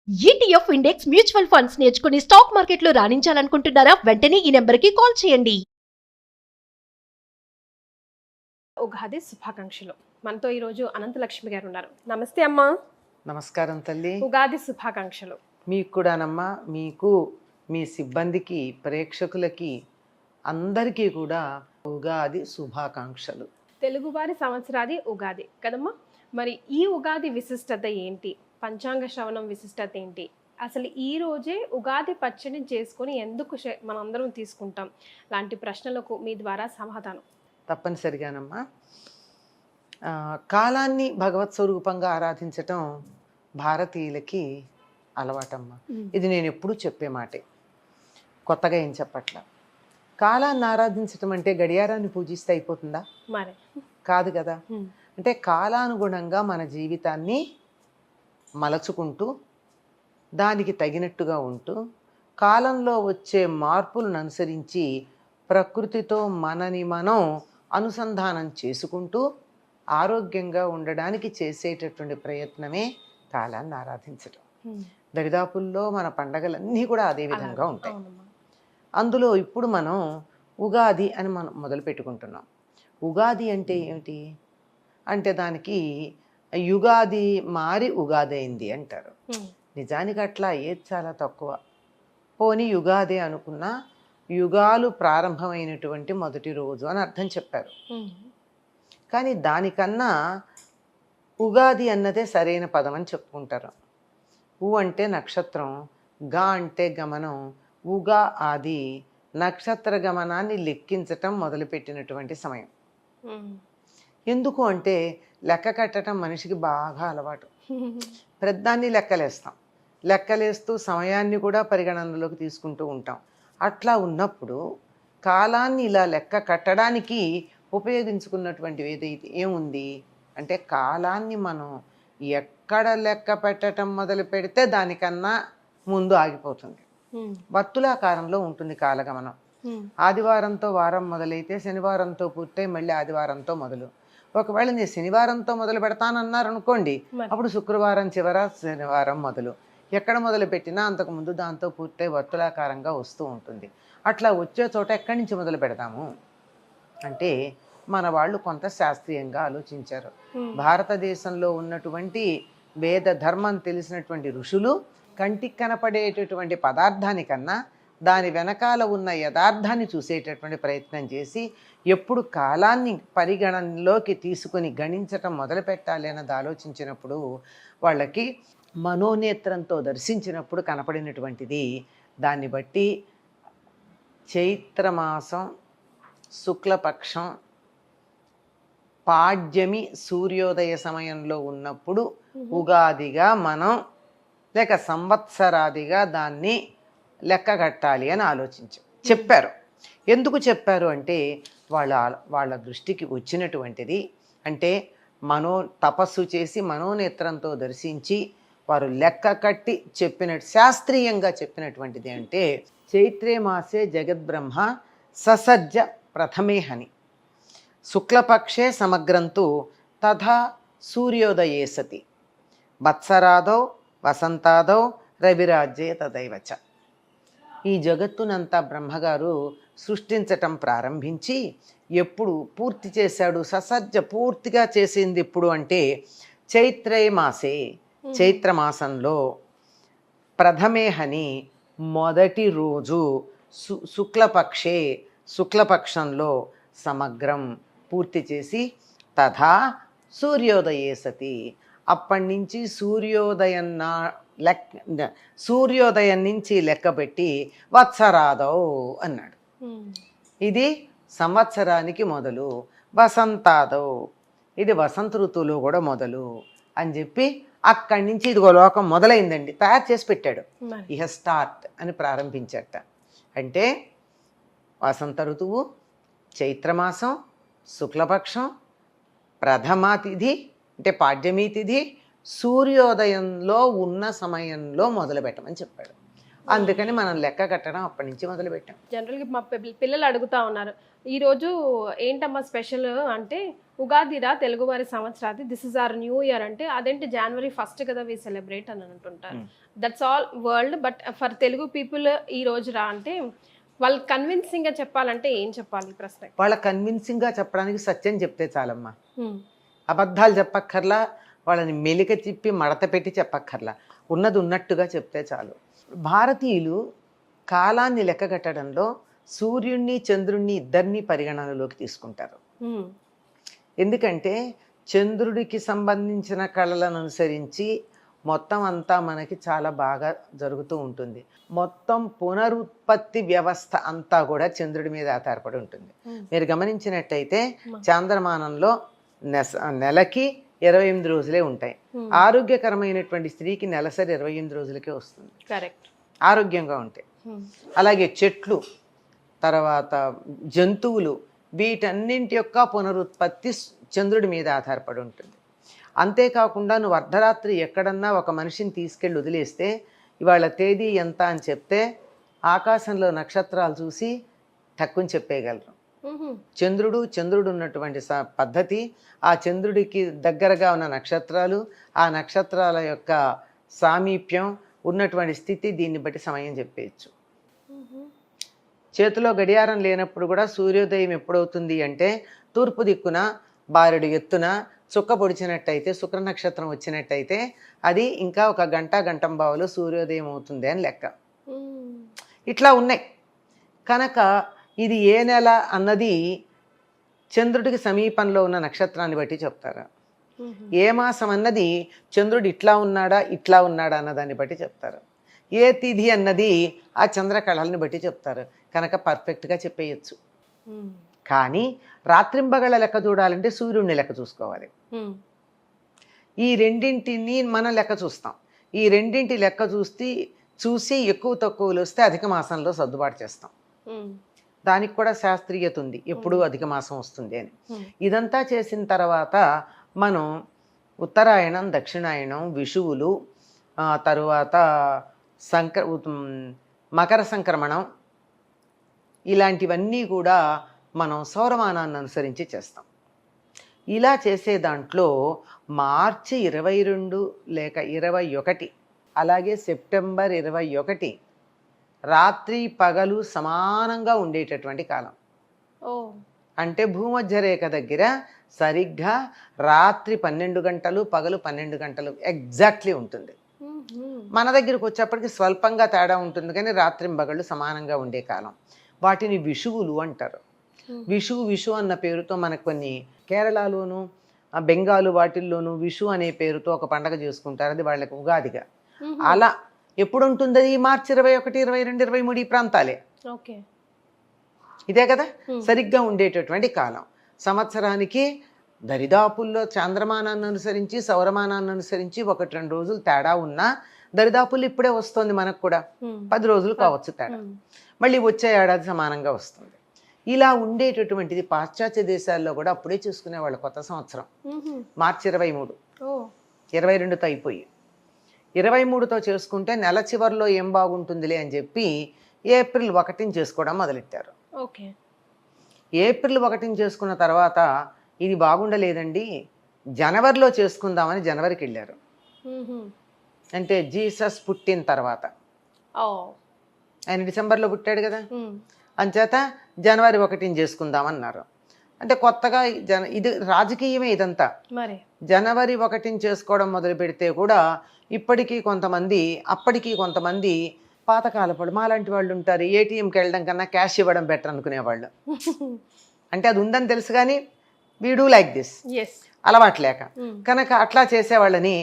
ETF index mutual funds నేర్చుకుని stock మార్కెట్లో రాణించాలనుకుంటున్నారా? వెంటనే ఈ నెంబర్కి కాల్ చేయండి. ఉగాది శుభాకాంక్షలు. మనతో ఈరోజు అనంతలక్ష్మి గారు ఉన్నారు. నమస్తే అమ్మా. నమస్కారం తల్లి. ఉగాది శుభాకాంక్షలు. మీకు కూడానమ్మా, మీకు, మీ సిబ్బందికి, ప్రేక్షకులకి అందరికీ కూడా ఉగాది శుభాకాంక్షలు. తెలుగువారి సంవత్సరాది ఉగాది కదమ్మా. మరి ఈ ఉగాది విశిష్టత ఏంటి? పంచాంగ శ్రవణం విశిష్టత ఏంటి? అసలు ఈ రోజే ఉగాది పచ్చడిని చేసుకొని ఎందుకు మనందరం తీసుకుంటాం? లాంటి ప్రశ్నలకు మీ ద్వారా సమాధానం. తప్పనిసరిగానమ్మా. కాలాన్ని భగవత్ స్వరూపంగా ఆరాధించటం భారతీయులకి అలవాటమ్మా. ఇది నేను ఎప్పుడూ చెప్పే మాటే, కొత్తగా ఏం చెప్పట్లా. కాలాన్ని ఆరాధించటం అంటే గడియారాన్ని పూజిస్తే అయిపోతుందా? మరి కాదు కదా. అంటే కాలానుగుణంగా మన జీవితాన్ని మలచుకుంటూ, దానికి తగినట్టుగా ఉంటూ, కాలంలో వచ్చే మార్పులను అనుసరించి ప్రకృతితో మనని మనం అనుసంధానం చేసుకుంటూ ఆరోగ్యంగా ఉండడానికి చేసేటటువంటి ప్రయత్నమే కాలాన్ని ఆరాధించటం. దరిదాపుల్లో మన పండగలన్నీ కూడా అదే విధంగా ఉంటాయి. అందులో ఇప్పుడు మనం ఉగాది అని మనం మొదలు పెట్టుకుంటున్నాం. ఉగాది అంటే ఏమిటి అంటే దానికి యుగాది మారి ఉగాది అయింది అంటారు. నిజానికి అట్లా ఏది చాలా తక్కువ. పోనీ యుగాది అనుకున్నా యుగాలు ప్రారంభమైనటువంటి మొదటి రోజు అని అర్థం చెప్పారు. కానీ దానికన్నా ఉగాది అన్నదే సరైన పదం అని చెప్పుకుంటారు. ఉ అంటే నక్షత్రం, గా అంటే గమనం, ఉగా ఆది నక్షత్ర గమనాన్ని లెక్కించటం మొదలుపెట్టినటువంటి సమయం. ఎందుకు అంటే లెక్క కట్టడం మనిషికి బాగా అలవాటు. ప్రతిదాన్ని లెక్కలేస్తాం, లెక్కలేస్తూ సమయాన్ని కూడా పరిగణనలోకి తీసుకుంటూ ఉంటాం. అట్లా ఉన్నప్పుడు కాలాన్ని ఇలా లెక్క కట్టడానికి ఉపయోగించుకున్నటువంటివి ఏదైతే ఏముంది అంటే కాలాన్ని మనం ఎక్కడ లెక్క పెట్టడం మొదలు పెడితే దానికన్నా ముందు ఆగిపోతుంది. వర్తులాకారంలో ఉంటుంది కాలగమనం. ఆదివారంతో వారం మొదలైతే శనివారంతో పూర్తయి మళ్ళీ ఆదివారంతో మొదలు. ఒకవేళ నేను శనివారంతో మొదలు పెడతానన్నారు అనుకోండి, అప్పుడు శుక్రవారం చివర శనివారం మొదలు. ఎక్కడ మొదలు పెట్టినా అంతకుముందు దాంతో పూర్తయి వర్తులాకారంగా వస్తూ ఉంటుంది. అట్లా వచ్చే చోట ఎక్కడి నుంచి మొదలు పెడతాము అంటే మన వాళ్ళు కొంత శాస్త్రీయంగా ఆలోచించారు. భారతదేశంలో ఉన్నటువంటి వేద ధర్మం తెలిసినటువంటి ఋషులు కంటికి కనపడేటటువంటి పదార్థానికన్నా దాని వెనకాల ఉన్న యథార్థాన్ని చూసేటటువంటి ప్రయత్నం చేసి ఎప్పుడు కాలాన్ని పరిగణనలోకి తీసుకొని గణించటం మొదలు పెట్టాలి అన్నది ఆలోచించినప్పుడు వాళ్ళకి మనోనేత్రంతో దర్శించినప్పుడు కనపడినటువంటిది. దాన్ని బట్టి చైత్రమాసం శుక్లపక్షం పాడ్యమి సూర్యోదయ సమయంలో ఉన్నప్పుడు ఉగాదిగా మనం లేక సంవత్సరాదిగా దాన్ని లెక్క కట్టాలి అని చెప్పారు. ఎందుకు చెప్పారు అంటే వాళ్ళ దృష్టికి వచ్చినటువంటిది. అంటే తపస్సు చేసి మనోనేత్రంతో దర్శించి వారు లెక్క కట్టి శాస్త్రీయంగా చెప్పినటువంటిది. అంటే చైత్రే మాసే జగద్బ్రహ్మ ససజ్జ ప్రథమే హని శుక్లపక్షే సమగ్రంతు తథా సూర్యోదయే సతి వత్సరాదౌ వసంతాదౌ రవిరాజ్యే తదైవచ. ఈ జగత్తునంతా బ్రహ్మగారు సృష్టించటం ప్రారంభించి ఎప్పుడు పూర్తి చేశాడు? ససజ్జ పూర్తిగా చేసింది ఎప్పుడు అంటే చైత్రే మాసే, చైత్రమాసంలో ప్రథమే హని మొదటి రోజు, శుక్లపక్షే శుక్లపక్షంలో సమగ్రం పూర్తి చేసి తథా సూర్యోదయే సతి అప్పటి నుంచి సూర్యోదయం నుంచి లెక్కపెట్టి వత్సరాదౌ అన్నాడు. ఇది సంవత్సరానికి మొదలు. వసంతాదౌ ఇది వసంత ఋతువులో కూడా మొదలు అని చెప్పి అక్కడి నుంచి ఇదిగో లోకం మొదలైందండి తయారు చేసి పెట్టాడు. ఇహ స్టార్ట్ అని ప్రారంభించట. అంటే వసంత ఋతువు, చైత్రమాసం, శుక్లపక్షం, ప్రథమా తిథి అంటే పాడ్యమీ తిథి, సూర్యోదయంలో ఉన్న సమయంలో మొదలు పెట్టమని చెప్పాడు. అందుకని మనం లెక్క కట్టడం అప్పటి నుంచి మొదలు పెట్టాం. జనరల్గా మా పిల్లలు అడుగుతా ఉన్నారు, ఈరోజు ఏంటమ్మా స్పెషల్ అంటే ఉగాదిరా తెలుగువారి సంవత్సరాది, this is our new year అంటే అదేంటి జనవరి 1 కదా వి సెలబ్రేట్ అని అంటుంటారు. That's all world. But for Telugu people ఈ రోజు రా అంటే వాళ్ళు కన్విన్సింగ్ గా చెప్పాలంటే ఏం చెప్పాలి ఈ ప్రశ్న? వాళ్ళ కన్విన్సింగ్గా చెప్పడానికి సత్యం చెప్తే చాలమ్మా. అబద్ధాలు చెప్పక్కర్లా, వాళ్ళని మెలిక తిప్పి మడత పెట్టి చెప్పక్కర్లా, ఉన్నది ఉన్నట్టుగా చెప్తే చాలు. భారతీయులు కాలాన్ని లెక్కగట్టడంలో సూర్యుణ్ణి చంద్రుణ్ణి ఇద్దరిని పరిగణనలోకి తీసుకుంటారు. ఎందుకంటే చంద్రుడికి సంబంధించిన కళలను అనుసరించి మొత్తం అంతా మనకి చాలా బాగా జరుగుతూ ఉంటుంది. మొత్తం పునరుత్పత్తి వ్యవస్థ అంతా కూడా చంద్రుడి మీద ఆధారపడి ఉంటుంది. మీరు గమనించినట్టయితే చాంద్రమానంలో నెలకి 28 రోజులే ఉంటాయి. ఆరోగ్యకరమైనటువంటి స్త్రీకి నెలసరి 28 రోజులకే వస్తుంది, కరెక్ట్, ఆరోగ్యంగా ఉంటాయి. అలాగే చెట్లు, తర్వాత జంతువులు, వీటన్నింటి యొక్క పునరుత్పత్తి చంద్రుడి మీద ఆధారపడి ఉంటుంది. అంతేకాకుండా నువ్వు అర్ధరాత్రి ఎక్కడన్నా ఒక మనిషిని తీసుకెళ్ళి వదిలేస్తే ఇవాళ తేదీ ఎంత అని చెప్తే ఆకాశంలో నక్షత్రాలు చూసి తక్కువ చెప్పేయగలరు. చంద్రుడు ఉన్నటువంటి పద్ధతి, ఆ చంద్రుడికి దగ్గరగా ఉన్న నక్షత్రాలు, ఆ నక్షత్రాల యొక్క సామీప్యం, ఉన్నటువంటి స్థితి, దీన్ని బట్టి సమయం చెప్పేయచ్చు. చేతిలో గడియారం లేనప్పుడు కూడా సూర్యోదయం ఎప్పుడవుతుంది అంటే తూర్పు దిక్కున బారెడు ఎత్తున చుక్క పొడిచినట్టయితే, శుక్ర నక్షత్రం వచ్చినట్టయితే అది ఇంకా ఒక గంటంబావులో సూర్యోదయం అవుతుంది అని లెక్క. ఇట్లా ఉన్నాయి కనుక ఇది ఏ నెల అన్నది చంద్రుడికి సమీపంలో ఉన్న నక్షత్రాన్ని బట్టి చెప్తారు. ఏ మాసం అన్నది చంద్రుడు ఇట్లా ఉన్నాడా అన్నదాన్ని బట్టి చెప్తారు. ఏ తిథి అన్నది ఆ చంద్రకళల్ని బట్టి చెప్తారు. కనుక పర్ఫెక్ట్గా చెప్పేయచ్చు. కానీ రాత్రింబగళ్ళ లెక్క చూడాలంటే సూర్యుడిని లెక్క చూసుకోవాలి. ఈ రెండింటిని మనం లెక్క చూస్తాం. ఈ రెండింటి లెక్క చూసి ఎక్కువ తక్కువలు వస్తే అధిక మాసంలో సర్దుబాటు చేస్తాం. దానికి కూడా శాస్త్రీయత ఉంది, ఎప్పుడు అధిక మాసం వస్తుంది అని. ఇదంతా చేసిన తర్వాత మనం ఉత్తరాయణం, దక్షిణాయనం, విషువులు, తరువాత మకర సంక్రమణం, ఇలాంటివన్నీ కూడా మనం సౌరమానాన్ని అనుసరించి చేస్తాం. ఇలా చేసే దాంట్లో మార్చి 22 లేక 21, అలాగే సెప్టెంబర్ 21 రాత్రి పగలు సమానంగా ఉండేటటువంటి కాలం. అంటే భూమధ్య రేఖ దగ్గర సరిగ్గా రాత్రి 12 గంటలు, పగలు 12 గంటలు ఎగ్జాక్ట్లీ ఉంటుంది. మన దగ్గరకు వచ్చేప్పటికి స్వల్పంగా తేడా ఉంటుంది, కానీ రాత్రి పగళ్ళు సమానంగా ఉండే కాలం. వాటిని విషువులు అంటారు. విషు అన్న పేరుతో మనకు కొన్ని కేరళలోను, బెంగాలు వాటిల్లోనూ విషు అనే పేరుతో ఒక పండగ చేసుకుంటారు. అది వాళ్ళకి ఉగాదిగా. అలా ఎప్పుడు ఉంటుంది? అది మార్చి 21, 22, 23 ఈ ప్రాంతాలే. ఇదే కదా సరిగ్గా ఉండేటటువంటి కాలం. సంవత్సరానికి దరిదాపుల్లో చంద్రమానాన్ని అనుసరించి, సౌరమానాన్ని అనుసరించి 1-2 రోజులు తేడా ఉన్నా దరిదాపుల్లో ఇప్పుడే వస్తుంది. మనకు కూడా 10 రోజులు కావచ్చు తేడా, మళ్ళీ వచ్చే ఏడాది సమానంగా వస్తుంది. ఇలా ఉండేటటువంటిది పాశ్చాత్య దేశాల్లో కూడా అప్పుడే చూసుకునేవాళ్ళు. కొత్త సంవత్సరం మార్చి 23, 22తో అయిపోయి 23తో చేసుకుంటే నెల చివరిలో ఏం బాగుంటుందిలే అని చెప్పి ఏప్రిల్ 1 చేసుకోవడం మొదలెట్టారు. ఏప్రిల్ 1 చేసుకున్న తర్వాత ఇది బాగుండలేదండి, జనవరిలో చేసుకుందామని జనవరికి వెళ్ళారు. అంటే జీసస్ పుట్టిన తర్వాత, ఆయన డిసెంబర్లో పుట్టాడు కదా, అంచేత జనవరి 1 చేసుకుందామన్నారు. అంటే కొత్తగా ఇది రాజకీయమే ఇదంతా. జనవరి 1 చేసుకోవడం మొదలు పెడితే కూడా ఇప్పటికీ కొంతమంది, అప్పటికీ కొంతమంది పాతకాలపడు మాలాంటి వాళ్ళు ఉంటారు, ఏటీఎంకి వెళ్ళడం కన్నా క్యాష్ ఇవ్వడం బెటర్ అనుకునేవాళ్ళు. అంటే అది ఉందని తెలుసు కానీ వీ డూ లైక్ దిస్, అలవాటు లేక కనుక అట్లా చేసేవాళ్ళని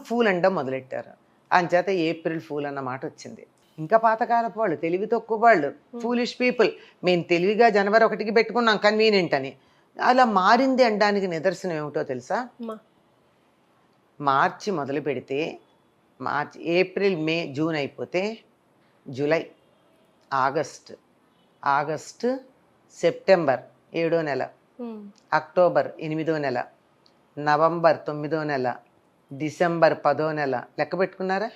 ఫూల్ అనడం మొదలెట్టారు. అంచేత ఏప్రిల్ ఫూల్ అన్న మాట వచ్చింది. ఇంకా పాతకాలపు వాళ్ళు, తెలివి తక్కువ వాళ్ళు, ఫూలిష్ పీపుల్, మేము తెలివిగా జనవరి 1కి పెట్టుకున్నాం కన్వీనియంట్ అని. అలా మారింది అనడానికి నిదర్శనం ఏమిటో తెలుసా? మార్చి మొదలు పెడితే ఏప్రిల్, మే, జూన్ అయిపోతే జూలై, ఆగస్ట్, సెప్టెంబర్ 7వ నెల, అక్టోబర్ 8వ నెల, నవంబర్ 9వ నెల, డిసెంబర్ 10వ నెల. లెక్క పెట్టుకున్నారా?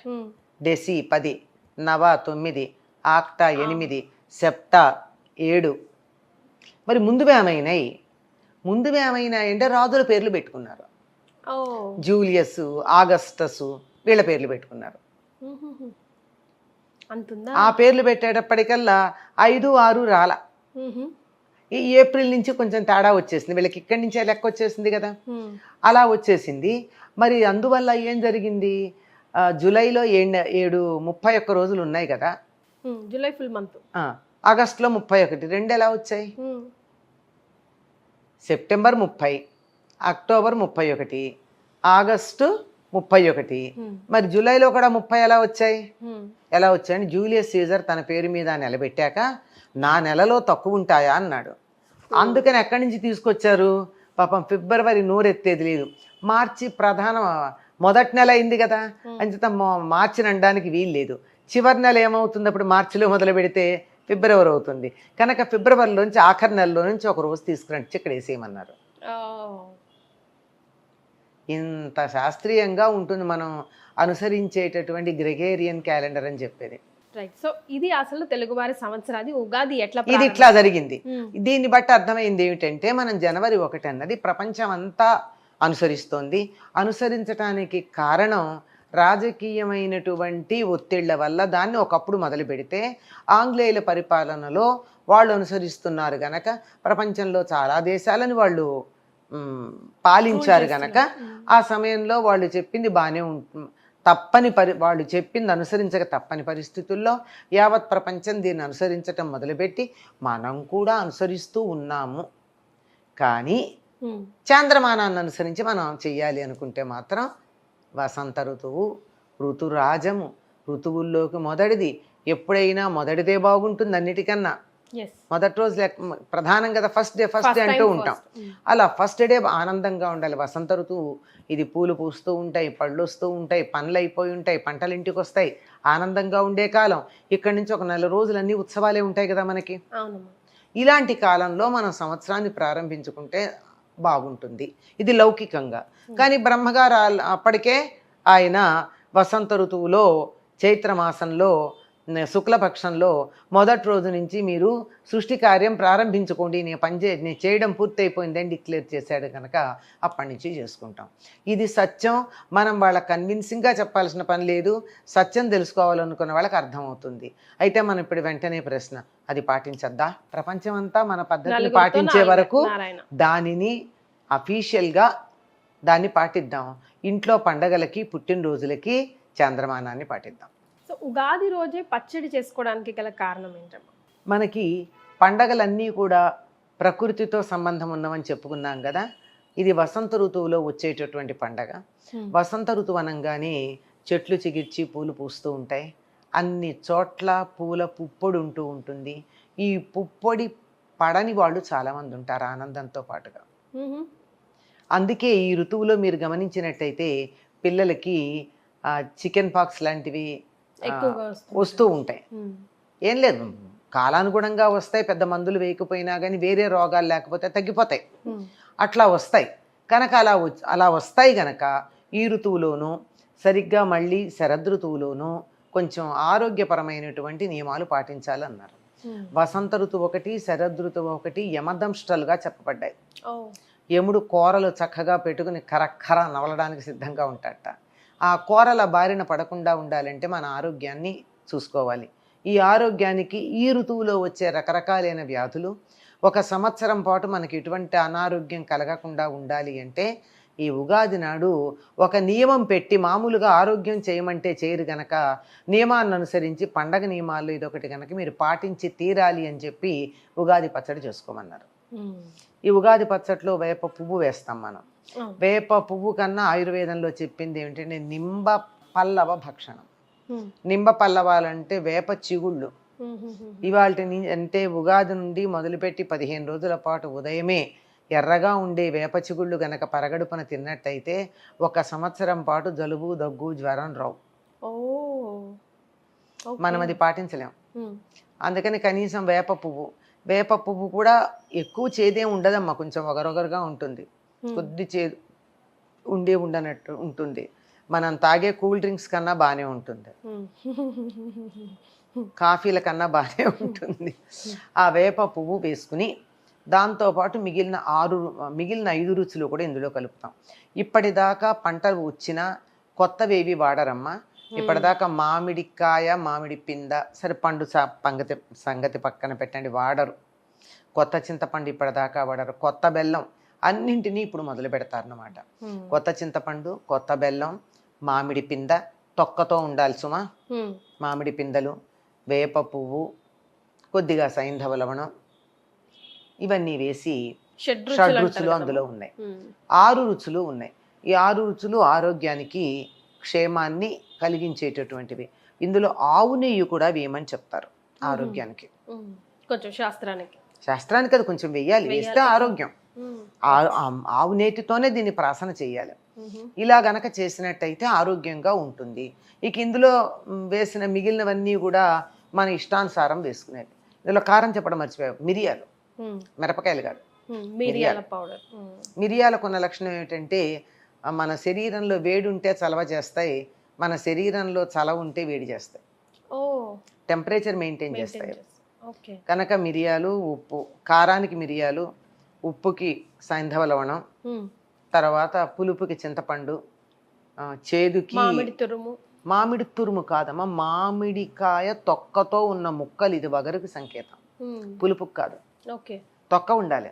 డెసి 10, నవ 9, ఆక్టా 8, సెప్టా 7. మరి ముందువే ఏమైనాయి అంటే రాజుల పేర్లు పెట్టుకున్నారు. జూలియస్, ఆగస్టస్ వీళ్ళ పేర్లు పెట్టుకున్నారు. అంతుందా? ఆ పేర్లు పెట్టేటప్పటికల్లా 5, 6 రాల. ఈ ఏప్రిల్ నుంచి కొంచెం తేడా వచ్చేసింది, వీళ్ళకి ఇక్కడి నుంచే లెక్క వచ్చేసింది కదా, అలా వచ్చేసింది. మరి అందువల్ల ఏం జరిగింది, జూలైలో 31 రోజులు ఉన్నాయి కదా, జూలై ఫుల్ మంత్, ఆగస్టులో 31, రెండు ఎలా వచ్చాయి? సెప్టెంబర్ 30, అక్టోబర్ 31, ఆగస్టు 31, మరి జూలైలో కూడా 30 ఎలా వచ్చాయి? ఎలా వచ్చాయని జూలియస్ సీజర్ తన పేరు మీద నిలబెట్టాక నా నెలలో తక్కువ ఉంటాయా అన్నాడు. అందుకని ఎక్కడి నుంచి తీసుకొచ్చారు? పాపం ఫిబ్రవరి నోరెత్తేది లేదు, మార్చి మొదటి నెల అయింది కదా, అంచేత మార్చిని అనడానికి వీలు లేదు. చివరి నెల ఏమవుతుంది అప్పుడు? మార్చిలో మొదలు పెడితే ఫిబ్రవరి అవుతుంది కనుక ఫిబ్రవరిలోంచి ఆఖరి నెలలో నుంచి ఒక రోజు తీసుకురండి ఇక్కడ వేసేయమన్నారు. ఇంత శాస్త్రీయంగా ఉంటుంది మనం అనుసరించేటటువంటి గ్రెగేరియన్ క్యాలెండర్ అని చెప్పేది. రైట్. సో ఇది అసలు తెలుగువారి సంవత్సరాది ఉగాది ఎట్లా ఇది ఇట్లా జరిగింది. దీన్ని బట్టి అర్థమైంది ఏమిటంటే మనం జనవరి 1 అన్నది ప్రపంచం అంతా అనుసరిస్తోంది. అనుసరించటానికి కారణం రాజకీయమైనటువంటి ఒత్తిళ్ల వల్ల దాన్ని ఒకప్పుడు మొదలు పెడితే ఆంగ్లేయుల పరిపాలనలో వాళ్ళు అనుసరిస్తున్నారు గనక ప్రపంచంలో చాలా దేశాలను వాళ్ళు పాలించారు గనక ఆ సమయంలో వాళ్ళు చెప్పింది బాగానే ఉంటుంది. వాళ్ళు చెప్పింది అనుసరించక తప్పని పరిస్థితుల్లో యావత్ ప్రపంచం దీన్ని అనుసరించటం మొదలుపెట్టి మనం కూడా అనుసరిస్తూ ఉన్నాము. కానీ చాంద్రమానాన్ని అనుసరించి మనం చెయ్యాలి అనుకుంటే మాత్రం వసంత ఋతువు, ఋతురాజము, ఋతువుల్లోకి మొదటిది, ఎప్పుడైనా మొదటిదే బాగుంటుంది అన్నిటికన్నా. మొదటి రోజు ప్రధానం కదా, ఫస్ట్ డే అంటూ ఉంటాం. అలా ఫస్ట్ డే ఆనందంగా ఉండాలి. వసంత ఋతువు ఇది పూలు పూస్తూ ఉంటాయి, పళ్ళు వస్తూ ఉంటాయి, పనులు అయిపోయి ఉంటాయి, పంటలు ఇంటికి వస్తాయి, ఆనందంగా ఉండే కాలం. ఇక్కడి నుంచి ఒక 4 రోజులు అన్ని ఉత్సవాలే ఉంటాయి కదా మనకి. ఇలాంటి కాలంలో మనం సంవత్సరాన్ని ప్రారంభించుకుంటే బాగుంటుంది. ఇది లౌకికంగా. కానీ బ్రహ్మగారు అప్పటికే ఆయన వసంత ఋతువులో చైత్రమాసంలో శుక్లపక్షంలో మొదటి రోజు నుంచి మీరు సృష్టి కార్యం ప్రారంభించుకోండి, నేను చేయడం పూర్తయిపోయిందని డిక్లేర్ చేశాడు కనుక అప్పటి నుంచి చేసుకుంటాం. ఇది సత్యం. మనం వాళ్ళకి కన్విన్సింగ్గా చెప్పాల్సిన పని లేదు. సత్యం తెలుసుకోవాలనుకున్న వాళ్ళకి అర్థమవుతుంది. అయితే మనం ఇప్పుడు వెంటనే ప్రశ్న, అది పాటించద్దా? ప్రపంచం అంతా మన పద్ధతిని పాటించే వరకు దానిని అఫీషియల్గా దాన్ని పాటిద్దాం. ఇంట్లో పండగలకి పుట్టినరోజులకి చంద్రమానాన్ని పాటిద్దాం. సో ఉగాది రోజే పచ్చడి చేసుకోవడానికి గల కారణం ఏంటమ్మా? మనకి పండగలన్నీ కూడా ప్రకృతితో సంబంధం ఉన్నవని చెప్పుకున్నాం కదా. ఇది వసంత ఋతువులో వచ్చేటటువంటి పండగ. వసంత ఋతువు అనగానే చెట్లు చిగిర్చి పూలు పూస్తూ ఉంటాయి. అన్ని చోట్ల పూల పుప్పొడి ఉంటూ ఉంటుంది. ఈ పుప్పొడి పడని వాళ్ళు చాలామంది ఉంటారు ఆనందంతో పాటుగా. అందుకే ఈ ఋతువులో మీరు గమనించినట్టయితే పిల్లలకి చికెన్ పాక్స్ లాంటివి వస్తూ ఉంటాయి. ఏం లేదు, కాలానుగుణంగా వస్తాయి. పెద్ద మందులు వేయకపోయినా కానీ వేరే రోగాలు లేకపోతే తగ్గిపోతాయి, అట్లా వస్తాయి కనుక అలా వస్తాయి గనక ఈ ఋతువులోనూ సరిగ్గా మళ్ళీ శరదృతువులోనూ కొంచెం ఆరోగ్యపరమైనటువంటి నియమాలు పాటించాలన్నారు. వసంత ఋతువు ఒకటి, శరదృతువు ఒకటి యమదంష్ట్రలుగా చెప్పబడ్డాయి. యముడు కూరలు చక్కగా పెట్టుకుని కరక్కర నవలడానికి సిద్ధంగా ఉంటాడట. ఆ కూరల బారిన పడకుండా ఉండాలంటే మన ఆరోగ్యాన్ని చూసుకోవాలి. ఈ ఆరోగ్యానికి ఈ ఋతువులో వచ్చే రకరకాలైన వ్యాధులు, ఒక సంవత్సరం పాటు మనకి ఎటువంటి అనారోగ్యం కలగకుండా ఉండాలి అంటే ఈ ఉగాది నాడు ఒక నియమం పెట్టి, మామూలుగా ఆరోగ్యం చేయమంటే చేయరు గనక నియమాన్ని అనుసరించి పండగ నియమాల్లో ఇదొకటి కనుక మీరు పాటించి తీరాలి అని చెప్పి ఉగాది పచ్చడి చేసుకోమన్నారు. ఈ ఉగాది పచ్చడిలో వేప పువ్వు వేస్తాం మనం. వేప పువ్వు కన్నా ఆయుర్వేదంలో చెప్పింది ఏమిటంటే నింబ పల్లవ భక్షణం. నింబ పల్లవాలంటే వేప చిగుళ్ళు. ఇవాళ అంటే ఉగాది నుండి మొదలుపెట్టి 15 రోజుల పాటు ఉదయమే ఎర్రగా ఉండే వేప చిగుళ్ళు గనక పరగడుపున తిన్నట్టయితే 1 సంవత్సరం పాటు జలుబు, దగ్గు, జ్వరం రావు. మనం అది పాటించలేం. అందుకని కనీసం వేప పువ్వు కూడా ఎక్కువ చేదేం ఉండదమ్మా, కొంచెం ఒగరొగరుగా ఉంటుంది, కొద్ది చేదు ఉండనట్టు ఉంటుంది. మనం తాగే కూల్ డ్రింక్స్ కన్నా బాగానే ఉంటుంది, కాఫీల కన్నా బాగానే ఉంటుంది. ఆ వేప పువ్వు వేసుకుని దాంతోపాటు మిగిలిన 5 రుచులు కూడా ఇందులో కలుపుతాం. ఇప్పటిదాకా పంటలు వచ్చినా కొత్తవేవి వాడరమ్మా. ఇప్పటిదాకా మామిడికాయ, మామిడి పింద, సరే పండు సంగతి పక్కన పెట్టండి, వాడరు. కొత్త చింతపండు ఇప్పటిదాకా వాడరు. కొత్త బెల్లం అన్నింటినీ ఇప్పుడు మొదలు పెడతారన్నమాట. కొత్త చింతపండు, కొత్త బెల్లం, మామిడి పింద, తొక్కతో ఉండాలి సుమా. మామిడి పిందలు, వేప పువ్వు, కొద్దిగా సైంధవ లవణం, ఇవన్నీ వేసి షడ్రుచులు అందులో ఉన్నాయి. 6 రుచులు ఉన్నాయి. ఈ 6 రుచులు ఆరోగ్యానికి, క్షేమాన్ని కలిగించేటటువంటివి. ఇందులో ఆవు నెయ్యి కూడా వేయమని చెప్తారు ఆరోగ్యానికి. కొంచెం శాస్త్రానికి అది కొంచెం వేయాలి, వేస్తే ఆరోగ్యం. ఆవు నేతితోనే దీన్ని ప్రాసన చేయాలి. ఇలా గనక చేసినట్టయితే ఆరోగ్యంగా ఉంటుంది. ఇక ఇందులో వేసిన మిగిలినవన్నీ కూడా మన ఇష్టానుసారం వేసుకునేది. ఇందులో కారం చెప్పడం మర్చిపోయాం, మిరియాలు, మిరపకాయలు కాదు, మిరియాల పౌడర్. మిరియాలకున్న లక్షణం ఏమిటంటే మన శరీరంలో వేడి ఉంటే చలవ చేస్తాయి, మన శరీరంలో చలవ ఉంటే వేడి చేస్తాయి, టెంపరేచర్ మెయింటైన్ చేస్తాయి. కనుక మిరియాలు, ఉప్పు, కారానికి మిరియాలు, ఉప్పుకి సైంధవ లవణం, తర్వాత పులుపుకి చింతపండు, చేదుకి మామిడి తురుము కాదమ్మా, మామిడికాయ తొక్కతో ఉన్న ముక్కలు. ఇది వగరుకి సంకేతం, పులుపుకి కాదు. తొక్క ఉండాలి.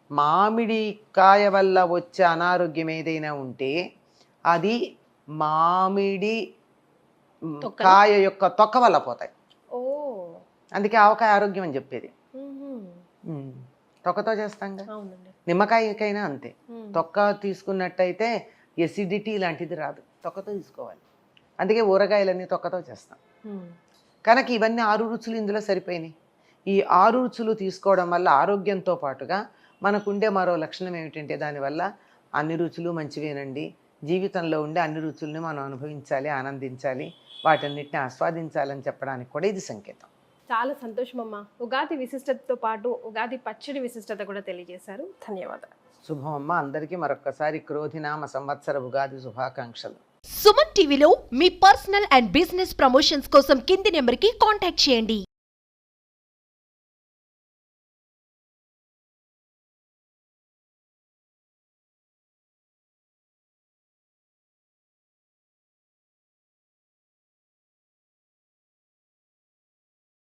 మామిడికాయ వల్ల వచ్చే అనారోగ్యం ఏదైనా ఉంటే అది మామిడి కాయ యొక్క తొక్క వల్ల పోతాయి. అందుకే ఆవకాయ ఆరోగ్యం అని చెప్పేది. తొక్కతో చేస్తాంగా. నిమ్మకాయకైనా అంతే, తొక్క తీసుకున్నట్టయితే ఎసిడిటీ లాంటిది రాదు, తొక్కతో తీసుకోవాలి. అందుకే ఊరగాయలన్నీ తొక్కతో చేస్తాం. కనుక ఇవన్నీ 6 రుచులు ఇందులో సరిపోయినాయి. ఈ 6 రుచులు తీసుకోవడం వల్ల ఆరోగ్యంతో పాటుగా మనకుండే మరో లక్షణం ఏమిటంటే, దానివల్ల అన్ని రుచులు మంచివేనండి, జీవితంలో ఉండే అన్ని రుచుల్ని మనం అనుభవించాలి, ఆనందించాలి, వాటన్నిటిని ఆస్వాదించాలని చెప్పడానికి కూడా ఇది సంకేతం. చాలా సంతోషం అమ్మా. ఉగాది విశిష్టతతో పాటు ఉగాది పచ్చడి విశిష్టత కూడా తెలియజేశారు. ధన్యవాదాలు. శుభం అమ్మ. అందరికీ మరొక్కసారి క్రోధినామ సంవత్సర ఉగాది శుభాకాంక్షలు. సుమన్ టీవీలో మీ పర్సనల్ అండ్ బిజినెస్ ప్రమోషన్స్ కోసం కింది నెంబర్కి కాంటాక్ట్ చేయండి.